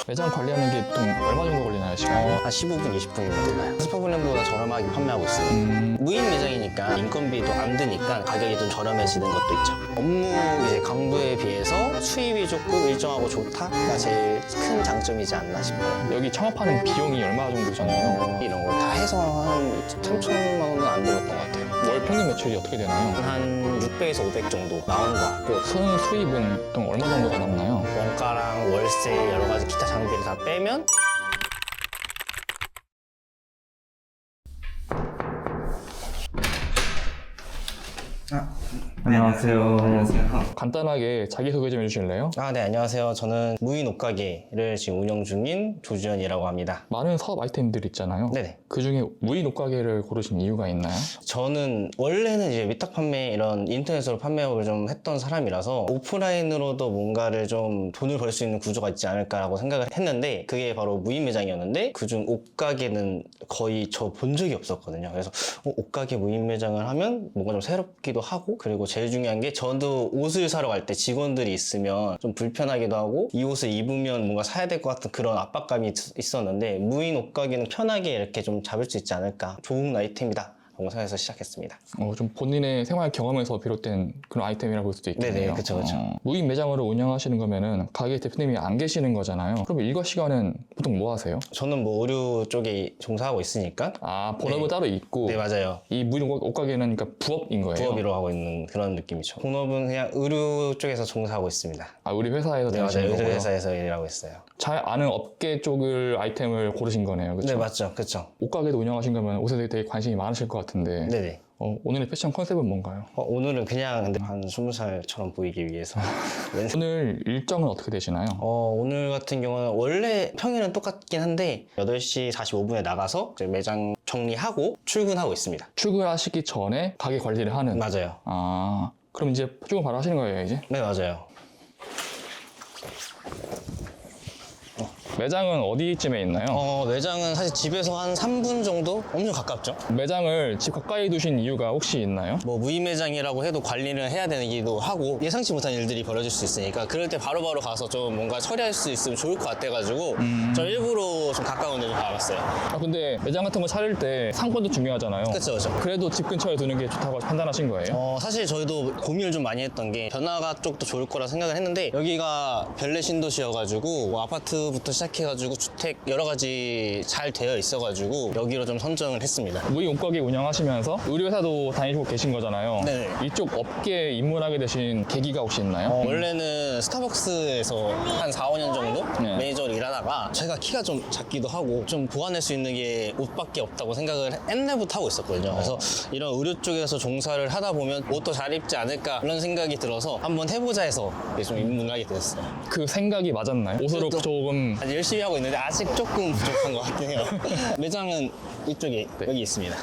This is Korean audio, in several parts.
매장 관리하는 게 보통 얼마 정도 걸리나요, 시간이? 한 15분, 20분이면 되나요? 슈퍼블랜드보다 저렴하게 판매하고 있어요. 무인 매장이니까 인건비도 안 드니까 가격이 좀 저렴해지는 것도 있죠. 업무 이제 강도에 비해서 수입이 조금 일정하고 좋다가 제일 큰 장점이지 않나 싶어요. 여기 창업하는 비용이 얼마 정도 드셨나요? 이런 거 다 해서 한 3천만 원은 안 들었던 것 같아요. 월 평균 매출이 어떻게 되나요? 한 600에서 500 정도 나오는 것 같고 손 수입은 보통 얼마 정도가 남나요? 원가랑 월세 여러 가지 기타 장비를 다 빼면 안녕하세요. 간단하게 자기소개 좀 해주실래요? 네, 안녕하세요. 저는 무인 옷가게를 지금 운영 중인 조주현이라고 합니다. 많은 사업 아이템들 있잖아요. 네네. 그 중에 무인 옷가게를 고르신 이유가 있나요? 저는 원래는 이제 위탁 판매 이런 인터넷으로 판매업을 좀 했던 사람이라서 오프라인으로도 뭔가를 좀 돈을 벌 수 있는 구조가 있지 않을까라고 생각을 했는데 그게 바로 무인 매장이었는데 그중 옷가게는 거의 저 본 적이 없었거든요. 그래서 옷가게 무인 매장을 하면 뭔가 좀 새롭기도 하고 그리고 제일 중요한 게 저도 옷을 사러 갈 때 직원들이 있으면 좀 불편하기도 하고 이 옷을 입으면 뭔가 사야 될 것 같은 그런 압박감이 있었는데 무인 옷가게는 편하게 이렇게 좀 잡을 수 있지 않을까. 좋은 아이템이다 라고 생각해서 시작했습니다. 좀 본인의 생활 경험에서 비롯된 그런 아이템이라고 볼 수도 있겠네요. 네네, 그쵸. 무인 매장으로 운영하시는 거면은 가게 대표님이 안 계시는 거잖아요. 그럼 일과 시간은 보통 뭐 하세요? 저는 뭐 의류 쪽에 종사하고 있으니까 본업은 네. 따로 있고 네, 맞아요. 이 무인 옷가게는 그러니까 부업인 거예요? 부업으로 하고 있는 그런 느낌이죠. 본업은 그냥 의류 쪽에서 종사하고 있습니다. 우리 회사에서 네, 다니시는 맞아요. 의류 거고요? 회사에서 일하고 있어요. 잘 아는 업계 쪽을 아이템을 고르신 거네요, 그렇죠? 네, 맞죠. 그쵸. 옷가게도 운영하신 거면 옷에 되게 관심이 많으실 것 같은데 네네. 오늘의 패션 컨셉은 뭔가요? 오늘은 그냥 근데 한 20살처럼 보이기 위해서. 오늘 일정은 어떻게 되시나요? 오늘 같은 경우는 원래 평일은 똑같긴 한데 8시 45분에 나가서 이제 매장 정리하고 출근하고 있습니다. 출근하시기 전에 가게 관리를 하는? 맞아요. 그럼 이제 출근 바로 하시는 거예요, 이제? 네, 맞아요. 매장은 어디쯤에 있나요? 매장은 사실 집에서 한 3분 정도? 엄청 가깝죠? 매장을 집 가까이 두신 이유가 혹시 있나요? 뭐 무인 매장이라고 해도 관리를 해야 되기도 하고 예상치 못한 일들이 벌어질 수 있으니까 그럴 때 바로바로 가서 좀 뭔가 처리할 수 있으면 좋을 것 같아가지고 저 일부러 좀 가까운 데를 가봤어요. 근데 매장 같은 거 차릴 때 상권도 중요하잖아요. 그쵸. 그래도 집 근처에 두는 게 좋다고 판단하신 거예요? 사실 저희도 고민을 좀 많이 했던 게 변화가 쪽도 좋을 거라 생각을 했는데 여기가 별내 신도시여가지고 뭐 아파트부터 시작해가지고 주택 여러 가지 잘 되어 있어가지고 여기로 좀 선정을 했습니다. 무인 옷가게 운영하시면서 의류회사도 다니시고 계신 거잖아요. 네. 이쪽 업계에 입문하게 되신 계기가 혹시 있나요? 원래는 스타벅스에서 한 4, 5년 정도 네. 매니저로 일하다가 제가 키가 좀 작기도 하고 좀 보완할 수 있는 게 옷밖에 없다고 생각을 옛날부터 하고 있었거든요. 그래서 이런 의류 쪽에서 종사를 하다 보면 옷도 잘 입지 않을까 이런 생각이 들어서 한번 해보자 해서 좀 입문을 하게 됐어요. 그 생각이 맞았나요? 옷으로 또- 조금 아직 열심히 하고 있는데 아직 조금 부족한 것 같긴 해요. 매장은 이쪽에 여기 있습니다.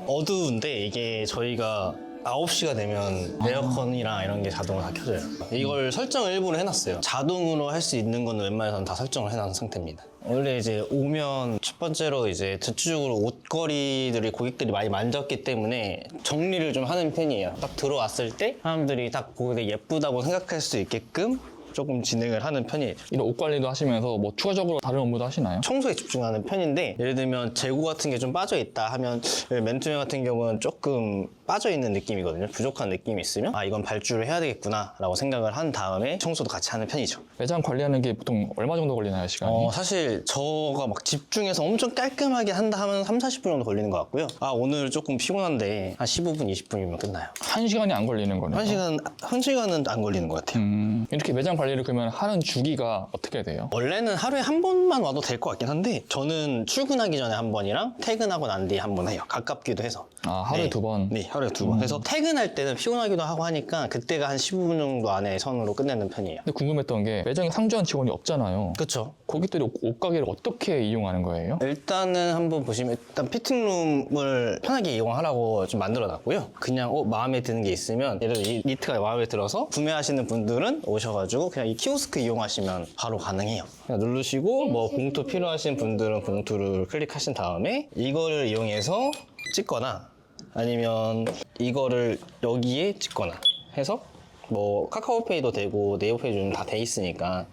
어두운데 이게 저희가 9시가 되면 에어컨이랑 이런 게 자동으로 다 켜져요. 이걸 설정을 일부러 해놨어요. 자동으로 할 수 있는 거는 웬만해서는 다 설정을 해놓은 상태입니다. 원래 이제 오면 첫 번째로 이제 대체적으로 옷걸이들이 고객들이 많이 만졌기 때문에 정리를 좀 하는 편이에요. 딱 들어왔을 때 사람들이 딱 보고 되게 예쁘다고 생각할 수 있게끔 조금 진행을 하는 편이에요. 이런 옷 관리도 하시면서 뭐 추가적으로 다른 업무도 하시나요? 청소에 집중하는 편인데 예를 들면 재고 같은 게 좀 빠져 있다 하면 맨투맨 같은 경우는 조금 빠져 있는 느낌이거든요. 부족한 느낌이 있으면 이건 발주를 해야 되겠구나 라고 생각을 한 다음에 청소도 같이 하는 편이죠. 매장 관리하는 게 보통 얼마 정도 걸리나요, 시간이? 사실 저가 막 집중해서 엄청 깔끔하게 한다 하면 3, 40분 정도 걸리는 것 같고요. 오늘 조금 피곤한데 한 15분, 20분이면 끝나요. 1시간이 안 걸리는 거네요. 1시간은 안 걸리는 것 같아요. 이렇게 매장 관리를 그러면 하는 주기가 어떻게 돼요? 원래는 하루에 한 번만 와도 될 것 같긴 한데 저는 출근하기 전에 한 번이랑 퇴근하고 난 뒤에 한 번 해요. 가깝기도 해서. 하루에 네. 두 번? 네, 하루에 두 번. 그래서 퇴근할 때는 피곤하기도 하고 하니까 그때가 한 15분 정도 안에 선으로 끝내는 편이에요. 근데 궁금했던 게 매장에 상주한 직원이 없잖아요. 그렇죠. 고객들이 옷가게를 어떻게 이용하는 거예요? 일단은 한번 보시면 일단 피팅룸을 편하게 이용하라고 좀 만들어 놨고요. 그냥 마음에 드는 게 있으면 예를 들어 이 니트가 마음에 들어서 구매하시는 분들은 오셔가지고 그냥 이 키오스크 이용하시면 바로 가능해요. 그냥 누르시고 뭐 봉투 필요하신 분들은 봉투를 클릭하신 다음에 이거를 이용해서 찍거나 아니면 이거를 여기에 찍거나 해서 뭐 카카오페이도 되고 네이버페이 좀 다 돼 있으니까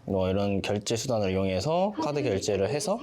뭐 이런 결제 수단을 이용해서 카드 결제를 해서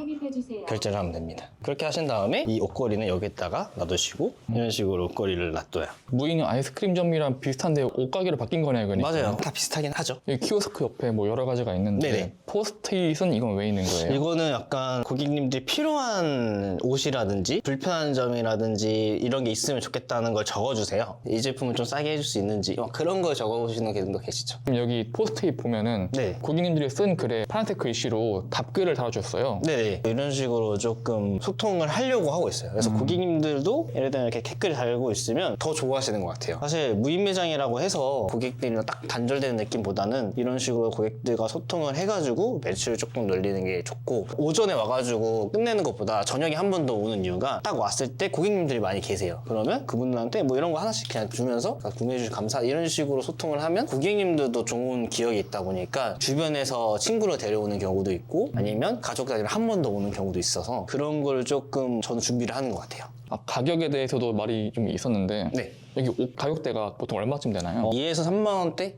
결제를 하면 됩니다. 그렇게 하신 다음에 이 옷걸이는 여기다가 놔두시고 이런 식으로 옷걸이를 놔둬요. 무인 아이스크림점이랑 비슷한데 옷가게로 바뀐 거네요, 그러니까. 맞아요. 다 비슷하긴 하죠. 이 키오스크 옆에 뭐 여러 가지가 있는데 네네. 포스트잇은 이건 왜 있는 거예요? 이거는 약간 고객님들이 필요한 옷이라든지 불편한 점이라든지 이런 게 있으면 좋겠다는 걸 적어주세요. 이 제품을 좀 싸게 해줄 수 있는지 그런 걸 적어보시는 분도 계시죠. 그럼 여기 포스트잇 보면은 네. 고객님들이 쓴 글에 파란색 글씨로 답글을 달아줬어요. 네네. 이런 식으로 조금 소통을 하려고 하고 있어요. 그래서 고객님들도 예를 들면 이렇게 댓글 달고 있으면 더 좋아하시는 것 같아요. 사실 무인 매장이라고 해서 고객들이랑 딱 단절되는 느낌보다는 이런 식으로 고객들과 소통을 해가지고 매출을 조금 늘리는 게 좋고, 오전에 와가지고 끝내는 것보다 저녁에 한 번 더 오는 이유가 딱 왔을 때 고객님들이 많이 계세요. 그러면 그분들한테 뭐 이런 거 하나씩 그냥 주면서 구매해 주셔서 감사 이런 식으로 소통을 하면 고객님들도 좋은 기억이 있다 보니까 주변에서 친구를 데려오는 경우도 있고 아니면 가족들이랑 한 번 더 오는 경우도 있어서 그런 걸 조금 저는 준비를 하는 것 같아요. 아, 가격에 대해서도 말이 좀 있었는데 네. 여기 옷 가격대가 보통 얼마쯤 되나요? 2에서 3만 원대?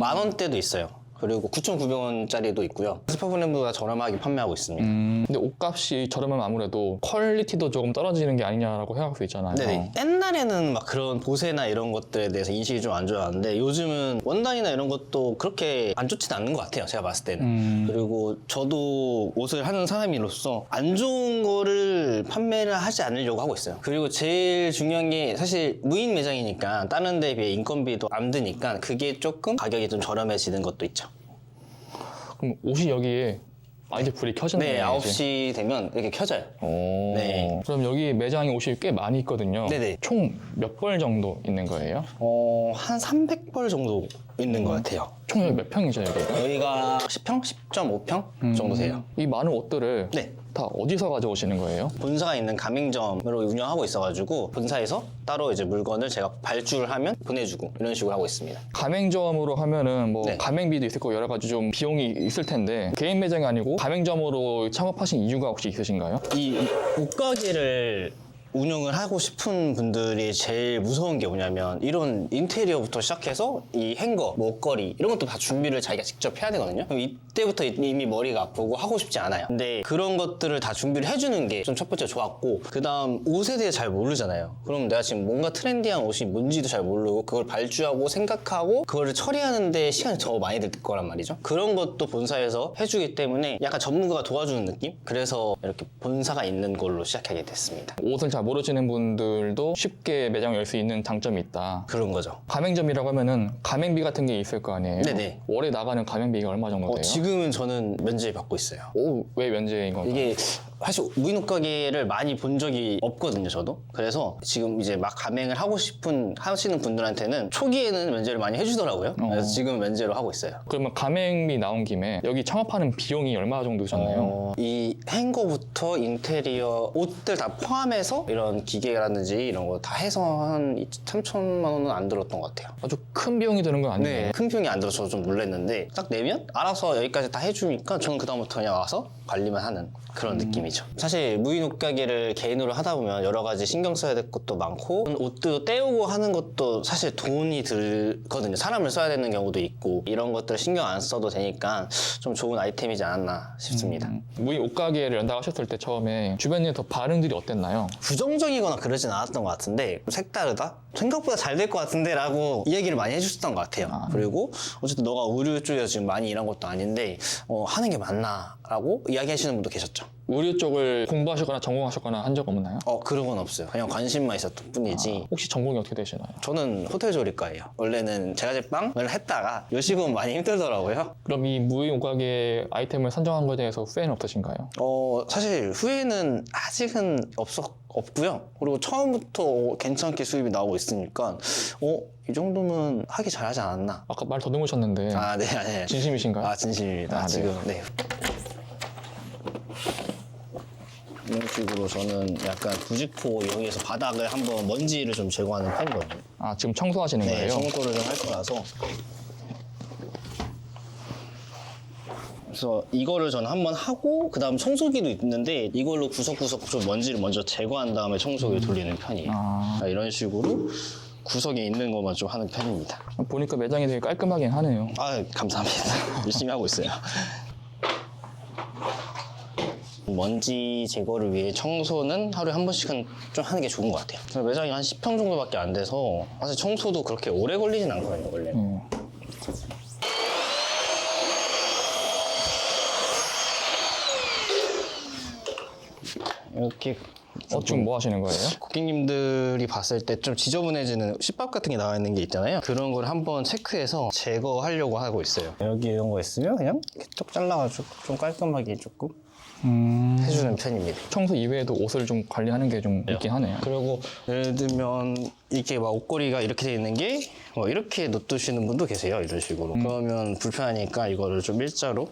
만 원대도 있어요. 그리고 9,900원짜리도 있고요. 스파브랜드보다 저렴하게 판매하고 있습니다. 근데 옷값이 저렴하면 아무래도 퀄리티도 조금 떨어지는 게 아니냐라고 생각할 수 있잖아요. 네네. 옛날에는 막 그런 보세나 이런 것들에 대해서 인식이 좀 안 좋았는데 요즘은 원단이나 이런 것도 그렇게 안 좋진 않는 것 같아요. 제가 봤을 때는. 그리고 저도 옷을 하는 사람으로서 안 좋은 거를 판매를 하지 않으려고 하고 있어요. 그리고 제일 중요한 게 사실 무인 매장이니까 다른 데에 비해 인건비도 안 드니까 그게 조금 가격이 좀 저렴해지는 것도 있죠. 그럼 옷이 여기에 이제 불이 켜졌네요. 네, 이제. 9시 되면 이렇게 켜져요. 오. 네. 그럼 여기 매장에 옷이 꽤 많이 있거든요. 네네. 총 몇 벌 정도 있는 거예요? 한 300벌 정도 있는 것 같아요. 총 여기 몇 평이죠, 여기? 여기가 10평? 10.5평 정도 돼요. 이 많은 옷들을 네. 다 어디서 가져오시는 거예요? 본사가 있는 가맹점으로 운영하고 있어가지고 본사에서 따로 이제 물건을 제가 발주를 하면 보내주고 이런 식으로 하고 있습니다. 가맹점으로 하면은 뭐 네. 가맹비도 있을 거고 여러 가지 좀 비용이 있을 텐데 개인 매장이 아니고 가맹점으로 창업하신 이유가 혹시 있으신가요? 이 옷가게를 운영을 하고 싶은 분들이 제일 무서운 게 뭐냐면 이런 인테리어부터 시작해서 이 행거, 뭐 옷걸이 이런 것도 다 준비를 자기가 직접 해야 되거든요. 그럼 이때부터 이미 머리가 아프고 하고 싶지 않아요. 근데 그런 것들을 다 준비를 해주는 게 좀 첫 번째 좋았고, 그 다음 옷에 대해 잘 모르잖아요. 그럼 내가 지금 뭔가 트렌디한 옷이 뭔지도 잘 모르고 그걸 발주하고 생각하고 그거를 처리하는데 시간이 더 많이 들 거란 말이죠. 그런 것도 본사에서 해주기 때문에 약간 전문가가 도와주는 느낌? 그래서 이렇게 본사가 있는 걸로 시작하게 됐습니다. 옷을 잘 모르시는 분들도 쉽게 매장을 열 수 있는 장점이 있다. 그런 거죠. 가맹점이라고 하면은 가맹비 같은 게 있을 거 아니에요? 네네. 월에 나가는 가맹비가 얼마 정도 돼요? 지금은 저는 면제 받고 있어요. 왜 면제인 건가요? 이게 사실 무인 옷가게를 많이 본 적이 없거든요, 저도. 그래서 지금 이제 막 가맹을 하시는 분들한테는 초기에는 면제를 많이 해주더라고요. 그래서 지금 면제로 하고 있어요. 그러면 가맹비 나온 김에 여기 창업하는 비용이 얼마 정도 드셨나요? 이 행거부터 인테리어, 옷들 다 포함해서 이런 기계라든지 이런 거 다 해서 한 3천만 원은 안 들었던 것 같아요. 아주 큰 비용이 드는 건 아니에요. 네, 큰 비용이 안 들어서 좀 놀랐는데 딱 내면 알아서 여기까지 다 해주니까 저는 그다음부터 그냥 와서 관리만 하는 그런 느낌이죠. 사실 무인 옷가게를 개인으로 하다 보면 여러 가지 신경 써야 될 것도 많고 옷도 떼우고 하는 것도 사실 돈이 들거든요. 사람을 써야 되는 경우도 있고 이런 것들 신경 안 써도 되니까 좀 좋은 아이템이지 않았나 싶습니다. 무인 옷가게를 연다고 하셨을 때 처음에 주변에서 반응들이 어땠나요? 부정적이거나 그러진 않았던 것 같은데 색다르다? 생각보다 잘 될 것 같은데 라고 이야기를 많이 해주셨던 것 같아요. 그리고 어쨌든 너가 의류 쪽에서 지금 많이 일한 것도 아닌데 하는 게 맞나? 라고 이야기하시는 분도 계셨죠. 의류 쪽을 공부하셨거나 전공하셨거나 한 적 없나요? 그런 건 없어요. 그냥 관심만 있었던 뿐이지. 혹시 전공이 어떻게 되시나요? 저는 호텔 조리과예요. 원래는 제과제빵을 했다가 요식은 많이 힘들더라고요. 그럼 이 무인 옷가게 아이템을 선정한 것에 대해서 후회는 없으신가요? 사실 후회는 아직은 없고요. 그리고 처음부터 괜찮게 수입이 나오고 있으니까 이 정도면 하기 잘하지 않았나. 아까 말 더듬으셨는데 아, 네, 네. 진심이신가요? 진심입니다. 네. 지금 네. 이런 식으로 저는 약간 부직포 이용해서 바닥을 한번 먼지를 좀 제거하는 편이거든요. 지금 청소하시는 네, 거예요? 청소를 좀 할 거라서. 그래서 이거를 저는 한번 하고 그 다음 청소기도 있는데 이걸로 구석구석 좀 먼지를 먼저 제거한 다음에 청소기를 돌리는 편이에요. 이런 식으로 구석에 있는 것만 좀 하는 편입니다. 보니까 매장이 되게 깔끔하긴 하네요. 아, 감사합니다. 열심히 하고 있어요. 먼지 제거를 위해 청소는 하루에 한 번씩은 좀 하는 게 좋은 것 같아요. 그래서 매장이 한 10평 정도밖에 안 돼서 사실 청소도 그렇게 오래 걸리진 않거든요, 원래는. 이렇게 지금 뭐 하시는 거예요? 고객님들이 봤을 때 좀 지저분해지는 씹밥 같은 게 나와 있는 게 있잖아요. 그런 걸 한번 체크해서 제거하려고 하고 있어요. 여기 이런 거 있으면 그냥 이렇게 쭉 잘라가지고 좀 깔끔하게 조금 해주는 편입니다. 청소 이외에도 옷을 좀 관리하는 게 좀 있긴 하네요. 그리고 예를 들면 이렇게 막 옷걸이가 이렇게 돼 있는 게 이렇게 놔두시는 분도 계세요. 이런 식으로. 그러면 불편하니까 이거를 좀 일자로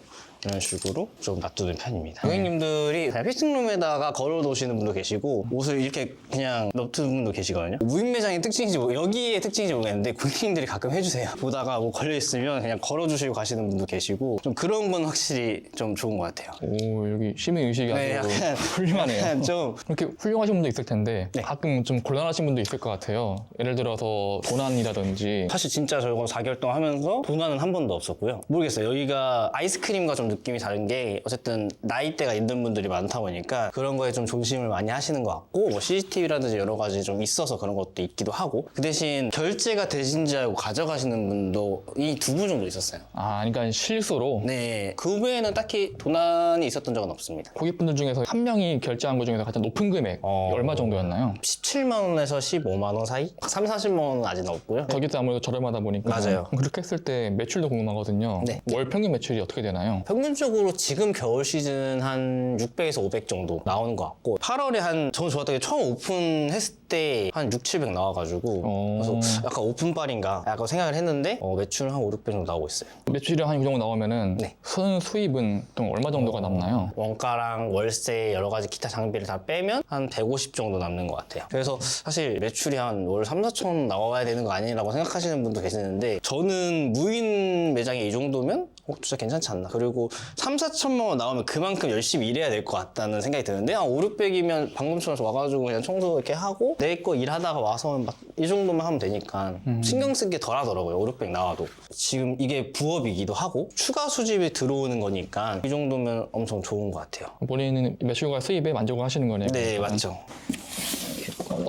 이런 식으로 좀 놔두는 편입니다. 고객님들이 그냥 피팅룸에다가 걸어 놓으시는 분도 계시고 옷을 이렇게 그냥 놔두는 분도 계시거든요. 무인 매장의 특징인지 여기의 특징인지 모르겠는데 고객님들이 가끔 해주세요. 보다가 뭐 걸려 있으면 그냥 걸어 주시고 가시는 분도 계시고 좀 그런 건 확실히 좀 좋은 것 같아요. 오, 여기 시민의식이 아주 네, 약간 훌륭하네요. 약간 좀 이렇게 훌륭하신 분도 있을 텐데 네. 가끔 좀 곤란하신 분도 있을 것 같아요. 예를 들어서 도난이라든지 사실 진짜 저거 4개월 동안 하면서 도난은 한 번도 없었고요. 모르겠어요. 여기가 아이스크림과 좀 느낌이 다른 게 어쨌든 나이대가 있는 분들이 많다 보니까 그런 거에 좀 조심을 많이 하시는 것 같고 뭐 CCTV라든지 여러 가지 좀 있어서 그런 것도 있기도 하고 그 대신 결제가 되신 줄 알고 가져가시는 분도 이 2분 정도 있었어요. 그러니까 실수로 네, 그 외에는 딱히 도난이 있었던 적은 없습니다. 고객분들 중에서 한 명이 결제한 것 중에서 가장 높은 금액 얼마 정도였나요? 17만 원에서 15만 원 사이? 3, 40만 원은 아직은 없고요. 저기도 아무래도 저렴하다 보니까 맞아요. 그렇게 했을 때 매출도 궁금하거든요. 네. 월 평균 매출이 어떻게 되나요? 평균적으로 지금 겨울 시즌 한 600에서 500 정도 나오는 것 같고 8월에 저는 좋았던 게 처음 오픈했을 때 한 6, 700 나와가지고 그래서 약간 오픈빨인가 약간 생각을 했는데 매출은 한 5, 600 정도 나오고 있어요. 매출이 한 이 정도 나오면은 네. 수입은 또 얼마 정도가 남나요? 원가랑 월세 여러 가지 기타 장비를 다 빼면 한 150 정도 남는 것 같아요. 그래서 사실 매출이 한 월 3, 4천 나와야 되는 거 아니라고 생각하시는 분도 계시는데 저는 무인 매장에 이 정도면 진짜 괜찮지 않나. 그리고 3, 4천만 원 나오면 그만큼 열심히 일해야 될 것 같다는 생각이 드는데 한 5, 600이면 방금처럼 와가지고 그냥 청소 이렇게 하고 내 거 일하다가 와서 막 이 정도만 하면 되니까 신경 쓴 게 덜 하더라고요. 5, 600 나와도. 지금 이게 부업이기도 하고 추가 수집이 들어오는 거니까 이 정도면 엄청 좋은 것 같아요. 본인은 매출과 수입에 만족을 하시는 거네요. 네, 맞죠.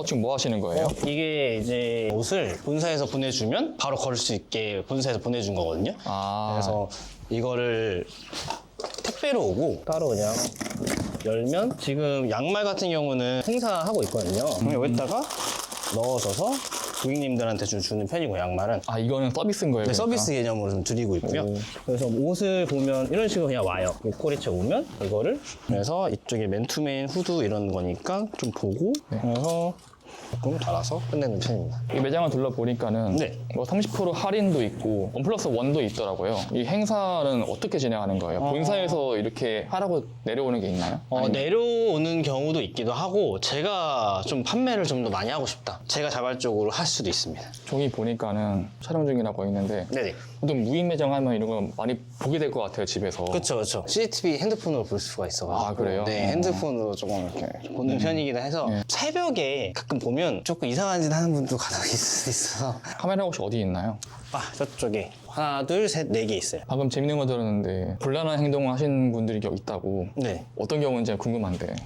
지금 뭐 하시는 거예요? 이게 이제 옷을 본사에서 보내주면 바로 걸을 수 있게 본사에서 보내준 거거든요. 그래서 이거를 택배로 오고 따로 그냥 열면 지금 양말 같은 경우는 행사하고 있거든요. 그럼 여기다가 넣어줘서 고객님들한테 좀 주는 편이고 양말은 이거는 서비스인 거예요? 네, 그러니까? 서비스 개념으로 좀 드리고 있고요. 그래서 옷을 보면 이런 식으로 그냥 와요. 꼬리채 오면 이거를 그래서 이쪽에 맨투맨 후드 이런 거니까 좀 보고 그래서 조금 달아서 끝내는 편입니다. 이 매장을 둘러보니까는 네. 뭐 30% 할인도 있고 1+1도 있더라고요. 이 행사는 어떻게 진행하는 거예요? 본사에서 이렇게 하라고 내려오는 게 있나요? 내려오는 경우도 있기도 하고 제가 좀 판매를 좀 더 많이 하고 싶다. 제가 자발적으로 할 수도 있습니다. 종이 보니까는 촬영 중이라고 있는데 네네. 보통 무인 매장 하면 이런 거 많이 보게 될 것 같아요, 집에서. 그렇죠. CCTV 핸드폰으로 볼 수가 있어가지고. 그래요? 네, 핸드폰으로 조금 이렇게 보는 편이기도 해서 새벽에 가끔 보면 조금 이상한 짓 하는 분도 간혹 있을 수 있어서 카메라 혹시 어디 있나요? 저쪽에 하나, 둘, 셋, 4개 있어요. 방금 재밌는 거 들었는데 곤란한 행동을 하시는 분들이 있다고. 네. 어떤 경우인지 궁금한데.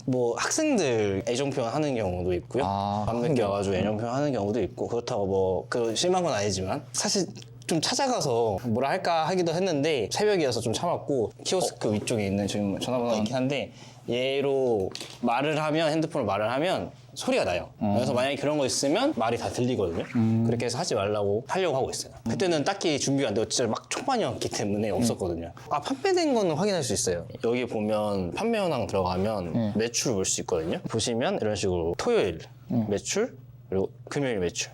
뭐 학생들 애정 표현하는 경우도 있고요. 밥 늦게 와가지고 애정 표현하는 경우도 있고 그렇다고 뭐 심한 건 아니지만 사실 좀 찾아가서 뭐라 할까 하기도 했는데 새벽이어서 좀 참았고 키오스크 위쪽에 있는 지금 전화번호가 있긴 한데 얘로 핸드폰으로 말을 하면 소리가 나요. 그래서 만약에 그런 거 있으면 말이 다 들리거든요. 그렇게 해서 하려고 하고 있어요. 그때는 딱히 준비가 안 되고 진짜 막 초반이었기 때문에 없었거든요. 판매된 거는 확인할 수 있어요. 여기 보면 판매 현황 들어가면 매출을 볼 수 있거든요. 보시면 이런 식으로 토요일 매출 그리고 금요일 매출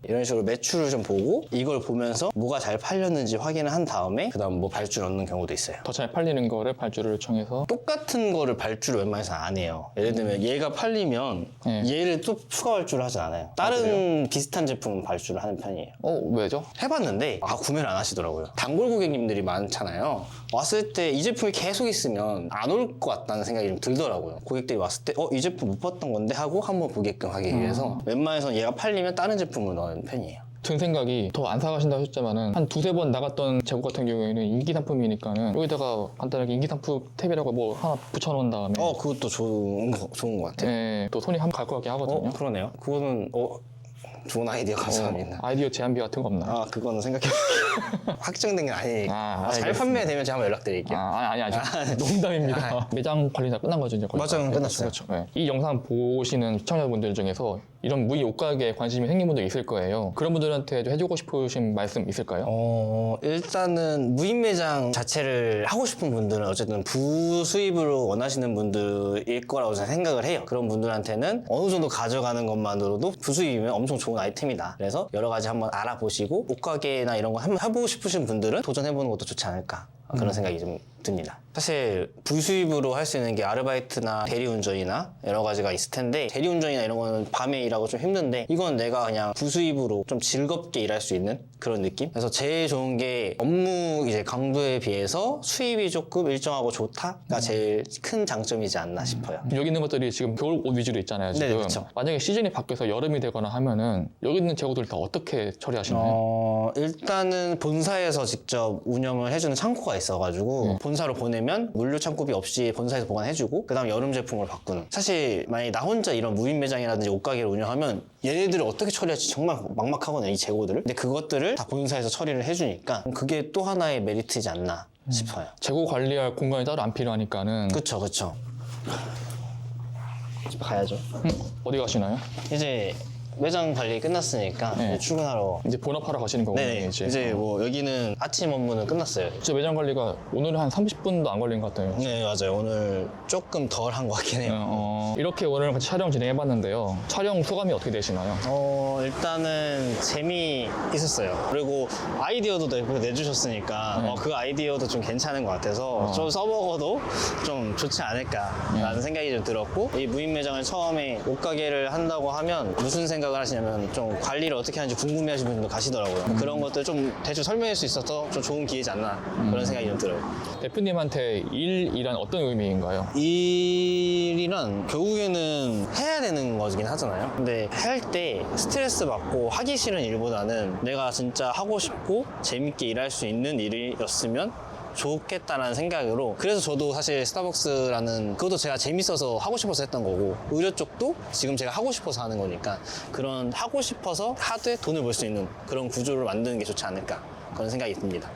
이런 식으로 매출을 좀 보고 이걸 보면서 뭐가 잘 팔렸는지 확인을 한 다음에 그다음 뭐 발주 넣는 경우도 있어요. 더 잘 팔리는 거를 발주를 요청해서 똑같은 거를 발주를 웬만해서 안 해요. 예를 들면 얘가 팔리면 네. 얘를 또 추가 발주를 하진 않아요. 다른 비슷한 제품 발주를 하는 편이에요. 왜죠? 해봤는데 구매를 안 하시더라고요. 단골 고객님들이 많잖아요. 왔을 때 이 제품이 계속 있으면 안 올 것 같다는 생각이 좀 들더라고요. 고객들이 왔을 때 이 제품 못 봤던 건데 하고 한번 보게끔 하기 위해서 웬만해서 얘가 팔리면 다른 제품을 넣는 편이에요. 든 생각이 더 안 사가신다고 하셨지만은 한 두세 번 나갔던 재고 같은 경우에는 인기 상품이니까는 여기다가 간단하게 인기 상품 탭이라고 뭐 하나 붙여놓은 다음에 그것도 좋은 것 같아요. 네, 또 손이 한 갈 것 같게 하거든요. 그러네요. 그거는 좋은 아이디어 감사합니다. 아이디어 제한비 같은 거 없나요? 그거는 생각해볼게요. 확정된 게 아니니까. 잘 알겠습니다. 판매되면 제가 한번 연락드릴게요. 아니 농담입니다. 매장 관리 다 끝난 거죠 이제 거의 다. 맞아요, 끝났어요. 그렇죠. 네. 이 영상 보시는 시청자분들 중에서 이런 무인 옷가게에 관심이 생긴 분들 있을 거예요. 그런 분들한테 좀 해주고 싶으신 말씀 있을까요? 일단은 무인 매장 자체를 하고 싶은 분들은 어쨌든 부수입으로 원하시는 분들일 거라고 저는 생각을 해요. 그런 분들한테는 어느 정도 가져가는 것만으로도 부수입이면 엄청 좋은 아이템이다. 그래서 여러 가지 한번 알아보시고 옷가게나 이런 거 한번 해보고 싶으신 분들은 도전해보는 것도 좋지 않을까. 그런 생각이 좀 듭니다. 사실 부수입으로 할 수 있는 게 아르바이트나 대리운전이나 여러 가지가 있을 텐데 대리운전이나 이런 거는 밤에 일하고 좀 힘든데 이건 내가 그냥 부수입으로 좀 즐겁게 일할 수 있는 그런 느낌? 그래서 제일 좋은 게 업무 이제 강도에 비해서 수입이 조금 일정하고 좋다가 제일 큰 장점이지 않나 싶어요. 여기 있는 것들이 지금 겨울 옷 위주로 있잖아요. 지금. 네, 그렇죠. 만약에 시즌이 바뀌어서 여름이 되거나 하면은 여기 있는 재고들 다 어떻게 처리하시나요? 일단은 본사에서 직접 운영을 해주는 창고가 있어가지고 본사로 보내면 물류 창고비 없이 본사에서 보관해주고 그 다음 여름 제품으로 바꾸는. 사실 만약에 나 혼자 이런 무인 매장이라든지 옷가게를 운영하면 얘네들을 어떻게 처리할지 정말 막막하거든요, 이 재고들을. 근데 그것들을 다 본사에서 처리를 해주니까 그게 또 하나의 메리트이지 않나 싶어요. 재고 관리할 공간이 따로 안 필요하니까는 그쵸. 집에 가야죠. 어디 가시나요? 이제 매장 관리 끝났으니까 네. 이제 출근하러. 이제 본업하러 가시는 거군요. 네, 이제 뭐 여기는 아침 업무는 끝났어요. 진짜 매장 관리가 오늘은 한 30분도 안 걸린 것 같아요. 네, 맞아요. 오늘 조금 덜 한 것 같긴 해요. 이렇게 오늘 같이 촬영 진행해봤는데요. 촬영 소감이 어떻게 되시나요? 일단은 재미있었어요. 그리고 아이디어도 내주셨으니까 그 아이디어도 좀 괜찮은 것 같아서 좀 써먹어도 좀 좋지 않을까라는 생각이 좀 들었고 이 무인 매장을 처음에 옷가게를 한다고 하면 무슨 생각을 하시냐면 좀 관리를 어떻게 하는지 궁금해하시는 분도 가시더라고요. 그런 것들 좀 대충 설명할 수 있어서 좀 좋은 기회지 않나 그런 생각이 좀 들어요. 대표님한테 일이란 어떤 의미인가요? 일이란 결국에는 해야 되는 거긴 하잖아요. 근데 할 때 스트레스 받고 하기 싫은 일보다는 내가 진짜 하고 싶고 재밌게 일할 수 있는 일이었으면 좋겠다라는 생각으로. 그래서 저도 사실 스타벅스라는 그것도 제가 재밌어서 하고 싶어서 했던 거고 의료 쪽도 지금 제가 하고 싶어서 하는 거니까 그런 하고 싶어서 하되 돈을 벌 수 있는 그런 구조를 만드는 게 좋지 않을까 그런 생각이 듭니다.